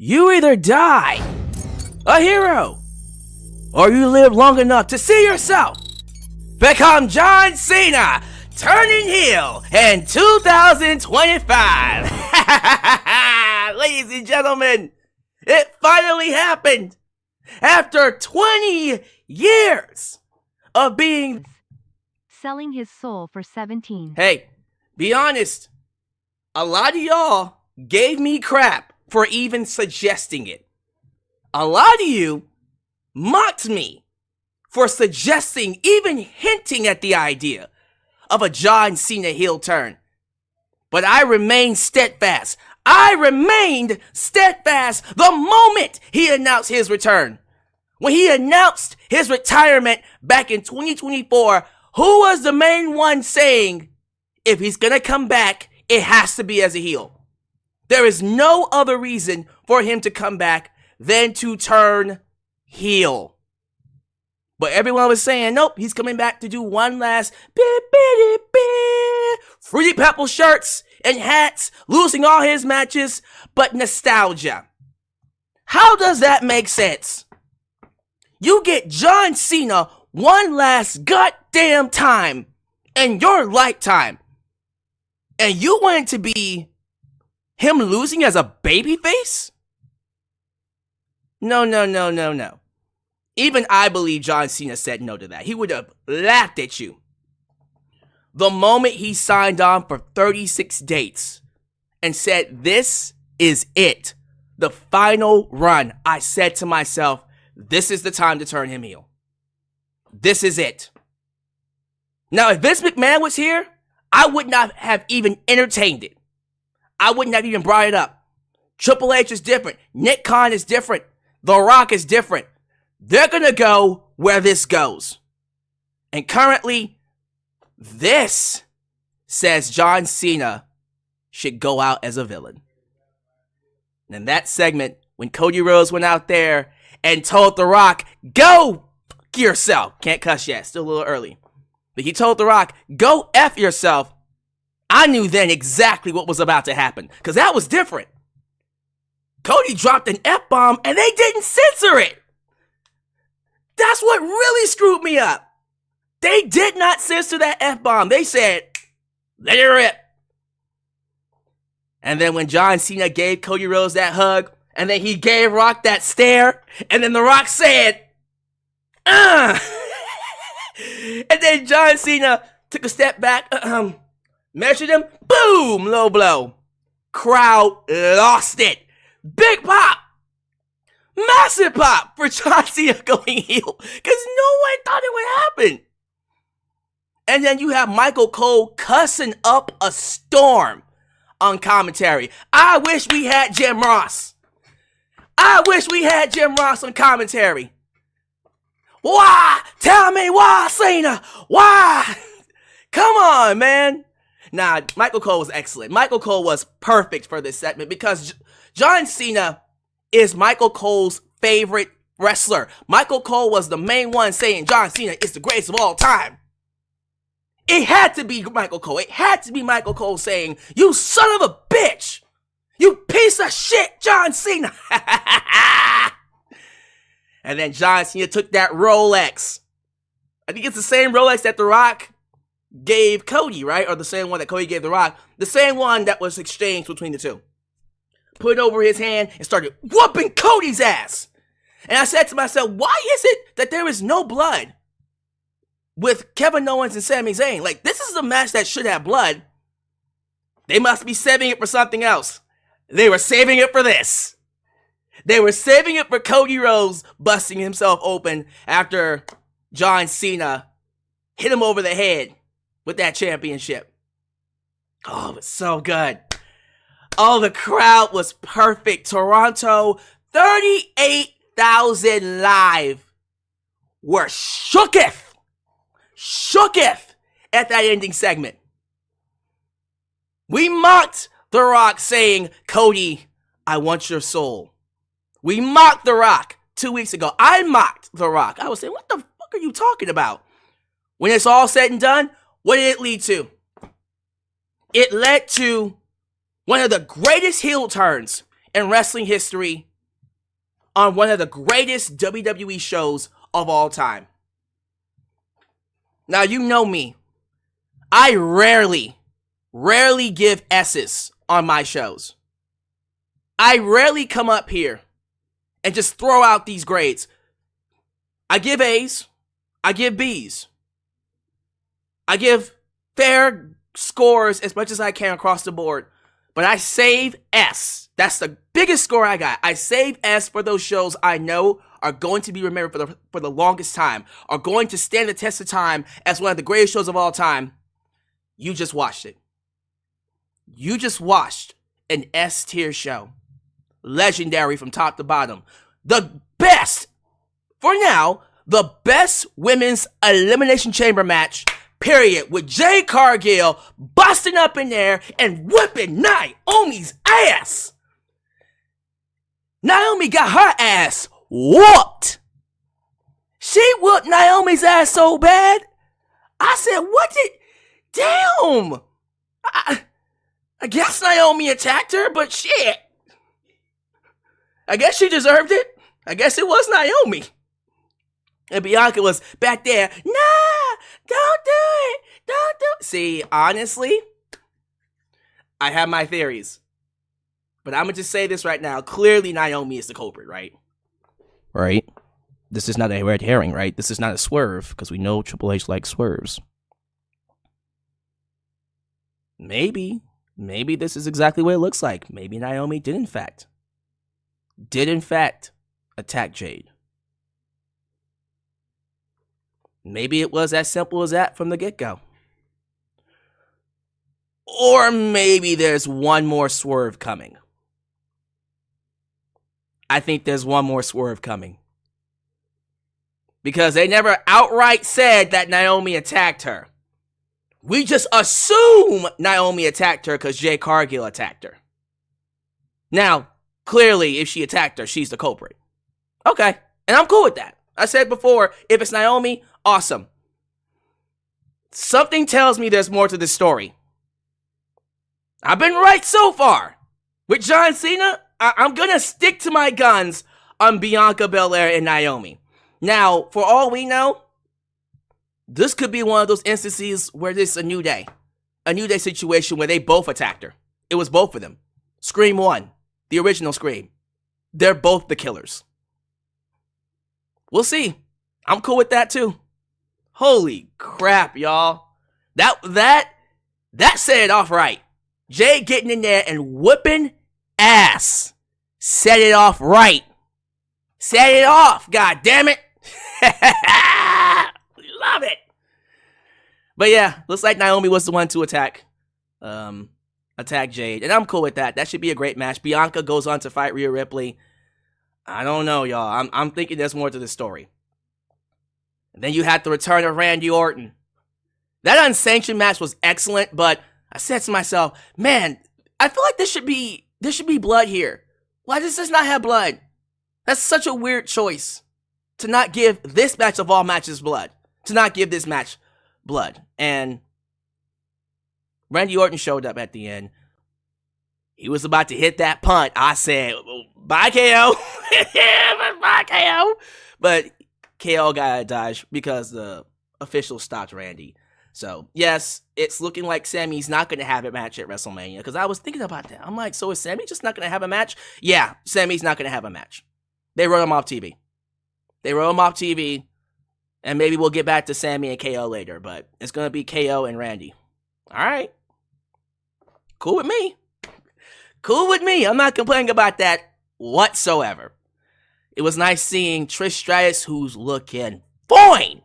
You either die a hero, or you live long enough to see yourself become John Cena turning heel in 2025. Ladies and gentlemen, it finally happened. After 20 years of being selling his soul for 17. Hey, be honest. A lot of y'all gave me crap for even suggesting it. A lot of you mocked me for suggesting, even hinting at the idea of a John Cena heel turn. But I remained steadfast. I remained steadfast the moment he announced his return. When he announced his retirement back in 2024, who was the main one saying, if he's gonna come back, it has to be as a heel? There is no other reason for him to come back than to turn heel. But everyone was saying, nope, he's coming back to do one last Fruity Pebble shirts and hats, losing all his matches, but nostalgia. How does that make sense? You get John Cena one last goddamn time in your lifetime, and you want it to be him losing as a babyface? No. Even I believe John Cena said no to that. He would have laughed at you. The moment he signed on for 36 dates and said, this is it, the final run, I said to myself, this is the time to turn him heel. This is it. Now, if Vince McMahon was here, I would not have even entertained it. I wouldn't have even brought it up. Triple H is different. Nick Khan is different. The Rock is different. They're going to go where this goes. And currently, this says John Cena should go out as a villain. And in that segment, when Cody Rhodes went out there and told The Rock, go fuck yourself. Can't cuss yet, still a little early. But he told The Rock, go F yourself. I knew then exactly what was about to happen, because that was different. Cody dropped an F-bomb and they didn't censor it. That's what really screwed me up. They did not censor that F-bomb. They said, let it rip. And then when John Cena gave Cody Rhodes that hug, and then he gave Rock that stare, and then The Rock said, and then John Cena took a step back, measured him, boom, low blow. Crowd lost it. Big pop. Massive pop for John Cena going heel, because no one thought it would happen. And then you have Michael Cole cussing up a storm on commentary. I wish we had Jim Ross. I wish we had Jim Ross on commentary. Why? Tell me why, Cena? Why? Come on, man. Nah, Michael Cole was excellent. Michael Cole was perfect for this segment because John Cena is Michael Cole's favorite wrestler. Michael Cole was the main one saying John Cena is the greatest of all time. It had to be Michael Cole. It had to be Michael Cole saying, you son of a bitch! You piece of shit, John Cena! And then John Cena took that Rolex. I think it's the same Rolex that The Rock gave Cody, right? Or the same one that Cody gave The Rock. The same one that was exchanged between the two. Put it over his hand and started whooping Cody's ass. And I said to myself, why is it that there is no blood with Kevin Owens and Sami Zayn? Like, this is a match that should have blood. They must be saving it for something else. They were saving it for this. They were saving it for Cody Rhodes busting himself open after John Cena hit him over the head with that championship. Oh, it was so good. Oh, the crowd was perfect. Toronto, 38,000 live were shooketh at that ending segment. We mocked The Rock saying, Cody, I want your soul. We mocked The Rock 2 weeks ago. I mocked The Rock. I was saying, what the fuck are you talking about? When it's all said and done, what did it lead to? It led to one of the greatest heel turns in wrestling history on one of the greatest WWE shows of all time. Now, you know me. I rarely give S's on my shows. I rarely come up here and just throw out these grades. I give A's. I give B's. I give fair scores as much as I can across the board. But I save S. That's the biggest score I got. I save S for those shows I know are going to be remembered for the longest time, are going to stand the test of time as one of the greatest shows of all time. You just watched it. You just watched an S tier show. Legendary from top to bottom. The best, for now, the best women's Elimination Chamber match, period, with Jade Cargill busting up in there and whipping Naomi's ass. Naomi got her ass whooped. She whooped Naomi's ass so bad. I said, what did... Damn. I guess Naomi attacked her, but shit. I guess she deserved it. I guess it was Naomi. And Bianca was back there. Nah, don't do it. Don't do it. See, honestly, I have my theories. But I'm going to just say this right now. Clearly, Naomi is the culprit, right? Right? This is not a red herring, right? This is not a swerve, because we know Triple H likes swerves. Maybe this is exactly what it looks like. Maybe Naomi did in fact attack Jade. Maybe it was as simple as that from the get-go. Or maybe there's one more swerve coming. I think there's one more swerve coming. Because they never outright said that Naomi attacked her. We just assume Naomi attacked her because Jade Cargill attacked her. Now, clearly, if she attacked her, she's the culprit. Okay, and I'm cool with that. I said before, if it's Naomi, awesome. Something tells me there's more to this story. I've been right so far. With John Cena, I'm going to stick to my guns on Bianca Belair and Naomi. Now, for all we know, this could be one of those instances where this is a New Day situation where they both attacked her. It was both of them. Scream 1, the original Scream. They're both the killers. We'll see. I'm cool with that too. Holy crap, y'all. That set it off right. Jay getting in there and whipping ass. Set it off right. Set it off, god damn it. Love it. But yeah, looks like Naomi was the one to attack Jade. And I'm cool with that. That should be a great match. Bianca goes on to fight Rhea Ripley. I don't know, y'all. I'm thinking there's more to this story. And then you had the return of Randy Orton. That unsanctioned match was excellent, but I said to myself, man, I feel like there should be blood here. Why does this not have blood? That's such a weird choice. To not give this match of all matches blood. To not give this match blood. And Randy Orton showed up at the end. He was about to hit that punt. I said, bye, KO. Bye, KO. But KO got a dodge because the official stopped Randy. So, yes, it's looking like Sammy's not going to have a match at WrestleMania. Because I was thinking about that. I'm like, so is Sammy just not going to have a match? Yeah, Sammy's not going to have a match. They wrote him off TV. And maybe we'll get back to Sammy and KO later. But it's going to be KO and Randy. All right. Cool with me. I'm not complaining about that whatsoever. It was nice seeing Trish Stratus, who's looking fine.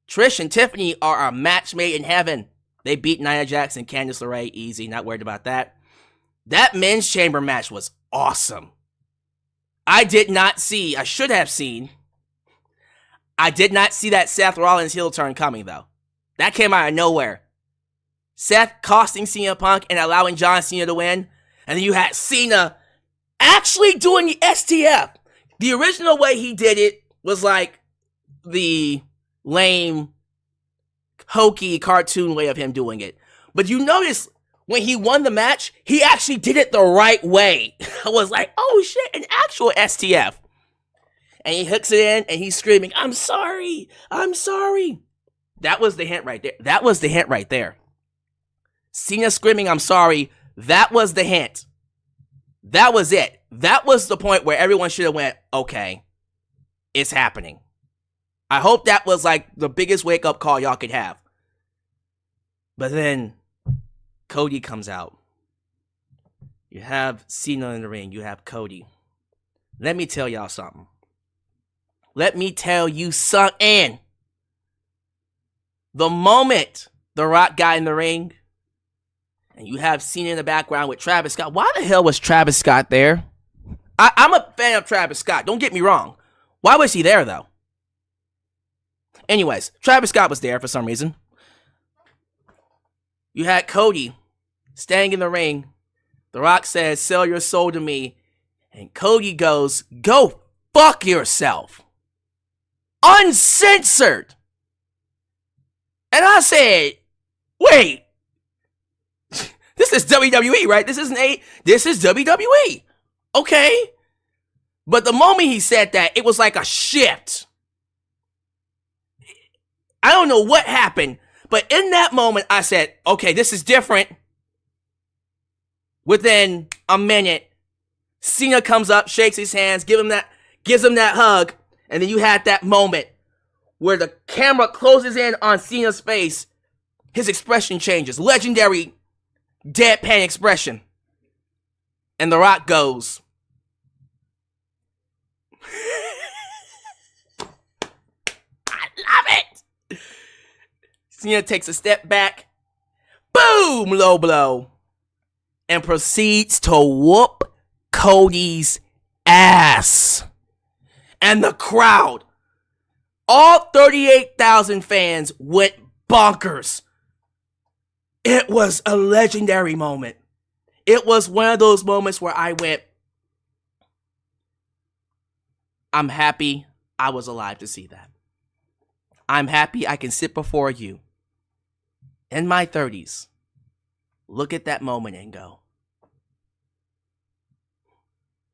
Trish and Tiffany are a match made in heaven. They beat Nia Jax and Candice LeRae easy. Not worried about that. That men's chamber match was awesome. I did not see that Seth Rollins heel turn coming, though. That came out of nowhere. Seth costing CM Punk and allowing John Cena to win. And then you had Cena actually doing the STF. The original way he did it was like the lame, hokey cartoon way of him doing it. But you notice when he won the match, he actually did it the right way. I was like, oh shit, an actual STF. and he hooks it in, and he's screaming, I'm sorry, I'm sorry. That was the hint right there. That was the hint right there. Cena screaming, I'm sorry, that was the hint. That was it. That was the point where everyone should have went, okay, it's happening. I hope that was like the biggest wake-up call y'all could have. But then Cody comes out. You have Cena in the ring. You have Cody. Let me tell y'all something. Let me tell you something. The moment The Rock got in the ring, and you have Cena in the background with Travis Scott. Why the hell was Travis Scott there? I'm a fan of Travis Scott. Don't get me wrong. Why was he there, though? Anyways, Travis Scott was there for some reason. You had Cody standing in the ring. The Rock says, sell your soul to me. And Cody goes, go fuck yourself. Uncensored. And I said, wait. This is WWE, right? This is WWE. Okay. But the moment he said that, it was like a shift. I don't know what happened, but in that moment, I said, okay, this is different. Within a minute, Cena comes up, shakes his hands, gives him that hug, and then you had that moment where the camera closes in on Cena's face. His expression changes. Legendary deadpan expression. And The Rock goes, I love it. Cena takes a step back. Boom, low blow. And proceeds to whoop Cody's ass. And the crowd, all 38,000 fans, went bonkers. It was a legendary moment. It was one of those moments where I went, I'm happy I was alive to see that. I'm happy I can sit before you in my 30s, look at that moment and go,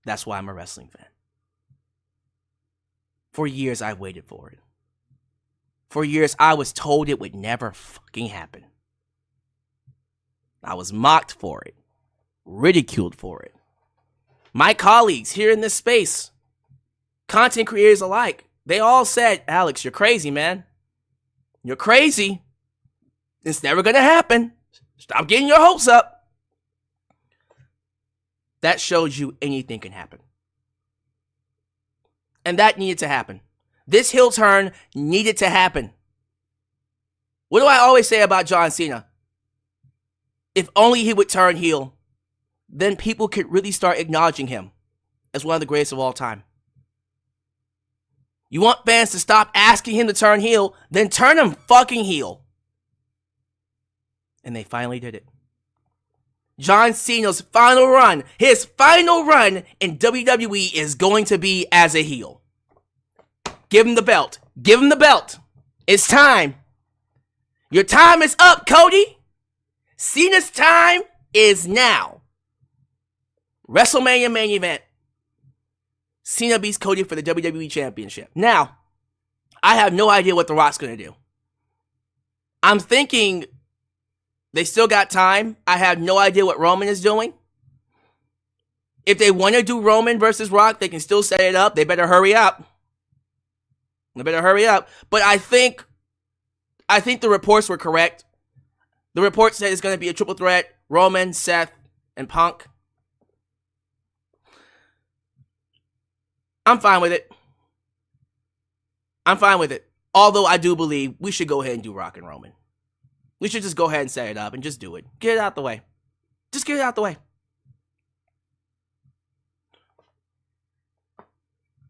that's why I'm a wrestling fan. For years, I waited for it. For years, I was told it would never fucking happen. I was mocked for it, ridiculed for it. My colleagues here in this space, content creators alike, they all said, Alyx, you're crazy, man. You're crazy. It's never going to happen. Stop getting your hopes up. That shows you anything can happen. And that needed to happen. This heel turn needed to happen. What do I always say about John Cena? If only he would turn heel, then people could really start acknowledging him as one of the greatest of all time. You want fans to stop asking him to turn heel, then turn him fucking heel. And they finally did it. John Cena's final run, his final run in WWE is going to be as a heel. Give him the belt. Give him the belt. It's time. Your time is up, Cody. Cena's time is now. WrestleMania main event. Cena beats Cody for the WWE Championship. Now, I have no idea what The Rock's going to do. I'm thinking they still got time. I have no idea what Roman is doing. If they want to do Roman versus Rock, they can still set it up. They better hurry up. But I think the reports were correct. The report said it's going to be a triple threat. Roman, Seth, and Punk. I'm fine with it. Although I do believe we should go ahead and do Rock and Roman. We should just go ahead and set it up and just do it. Get it out the way. Just get it out the way.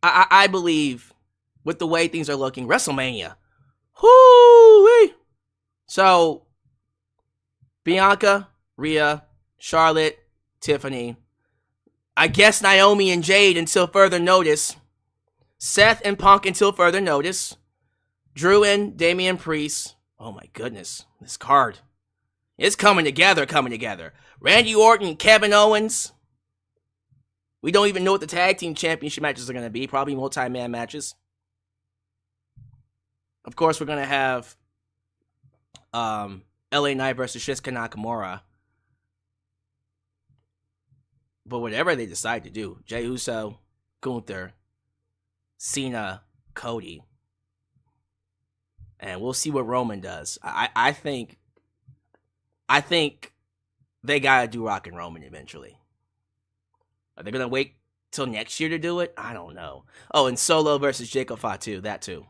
I believe with the way things are looking, WrestleMania. Whoo-wee. So, Bianca, Rhea, Charlotte, Tiffany. I guess Naomi and Jade until further notice. Seth and Punk until further notice. Drew and Damian Priest. Oh my goodness, this card. It's coming together. Randy Orton, Kevin Owens. We don't even know what the tag team championship matches are going to be. Probably multi-man matches. Of course, we're going to have LA Knight versus Shinsuke Nakamura. But whatever they decide to do, Jey Uso, Gunther, Cena, Cody. And we'll see what Roman does. I think they gotta do Rock and Roman eventually. Are they gonna wait till next year to do it? I don't know. Oh, and Solo versus Jacob Fatu, that too.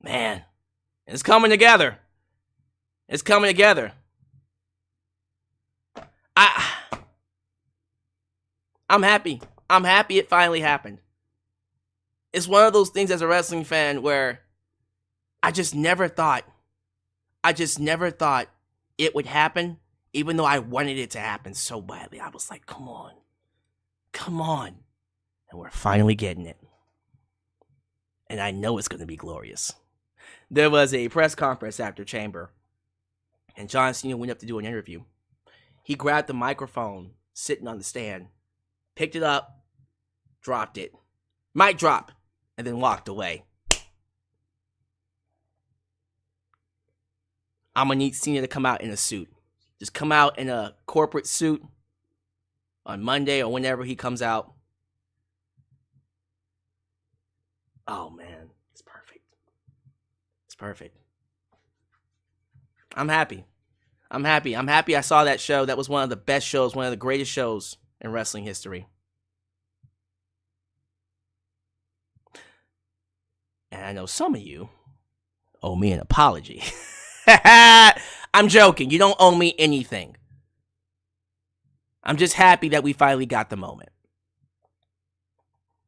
Man, it's coming together. It's coming together. I'm happy. I'm happy it finally happened. It's one of those things as a wrestling fan where I just never thought it would happen, even though I wanted it to happen so badly. I was like, come on. And we're finally getting it. And I know it's going to be glorious. There was a press conference after Chamber, and John Cena went up to do an interview. He grabbed the microphone sitting on the stand, picked it up, dropped it, mic drop, and then walked away. I'm going to need Cena to come out in a suit. Just come out in a corporate suit on Monday or whenever he comes out. Oh, man. It's perfect. It's perfect. I'm happy. I'm happy I saw that show. That was one of the best shows, one of the greatest shows in wrestling history. And I know some of you owe me an apology. I'm joking. You don't owe me anything. I'm just happy that we finally got the moment.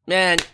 Man,